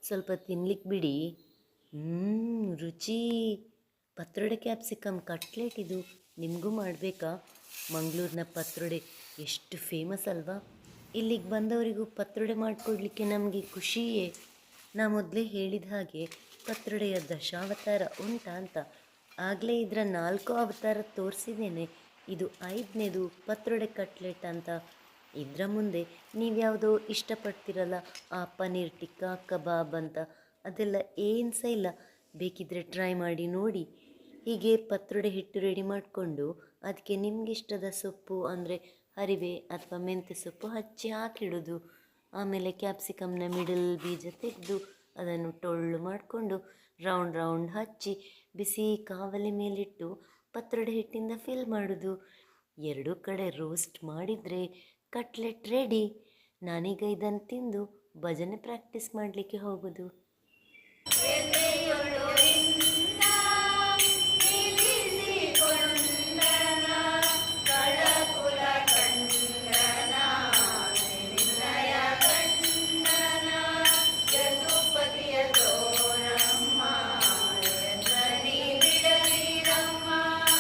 ಸ್ವಲ್ಪ ತಿನ್ಲಿಕ್ಕೆ ಬಿಡಿ. ರುಚಿ. ಪತ್ರೊಡೆ ಕ್ಯಾಪ್ಸಿಕಮ್ ಕಟ್ಲೆಟ್ ಇದು ನಿಮಗೂ ಮಾಡಬೇಕಾ? ಮಂಗಳೂರಿನ ಪತ್ರೊಡೆ ಎಷ್ಟು ಫೇಮಸ್ ಅಲ್ವಾ? ಇಲ್ಲಿಗೆ ಬಂದವರಿಗೂ ಪತ್ರೊಡೆ ಮಾಡಿಕೊಡ್ಲಿಕ್ಕೆ ನಮಗೆ ಖುಷಿಯೇ. ನಾ ಮೊದಲೇ ಹೇಳಿದ ಹಾಗೆ ಪತ್ರೊಡೆಯ ದಶಾವತಾರ ಉಂಟಾ ಅಂತ. ಆಗಲೇ ಇದರ 4 ಅವತಾರ ತೋರಿಸಿದ್ದೇನೆ. ಇದು 5ನೇದು ಪತ್ರೊಡೆ ಕಟ್ಲೆಟ್ ಅಂತ. ಇದರ ಮುಂದೆ ನೀವು ಯಾವುದೋ ಇಷ್ಟಪಡ್ತಿರಲ್ಲ, ಆ ಪನ್ನೀರ್ ಟಿಕ್ಕಾ ಕಬಾಬ್ ಅಂತ, ಅದೆಲ್ಲ ಏನು ಸಹ ಇಲ್ಲ. ಬೇಕಿದ್ದರೆ ಟ್ರೈ ಮಾಡಿ ನೋಡಿ. ಹೀಗೆ ಪತ್ರೊಡೆ ಹಿಟ್ಟು ರೆಡಿ ಮಾಡಿಕೊಂಡು ಅದಕ್ಕೆ ನಿಮಗಿಷ್ಟದ ಸೊಪ್ಪು ಅಂದರೆ ಹರಿವೆ ಅಥವಾ ಮೆಂತ್ಯ ಸೊಪ್ಪು ಹಚ್ಚಿ ಹಾಕಿಡೋದು. ಆಮೇಲೆ ಕ್ಯಾಪ್ಸಿಕಮ್ನ ಮಿಡಲ್ ಬೀಜ ತೆಗೆದು ಅದನ್ನು ಟೊಳ್ಳು ಮಾಡಿಕೊಂಡು ರೌಂಡ್ ರೌಂಡ್ ಹಚ್ಚಿ ಬಿಸಿ ಕಾವಲಿ ಮೇಲಿಟ್ಟು ಪತ್ರೊಡೆ ಹಿಟ್ಟಿಂದ ಫಿಲ್ ಮಾಡೋದು. 2 ಕಡೆ ರೋಸ್ಟ್ ಮಾಡಿದರೆ ಕಟ್ಲೆಟ್ ರೆಡಿ. ನಾನೀಗ ಇದನ್ನು ತಿಂದು ಭಜನೆ ಪ್ರಾಕ್ಟೀಸ್ ಮಾಡಲಿಕ್ಕೆ ಹೋಗೋದು.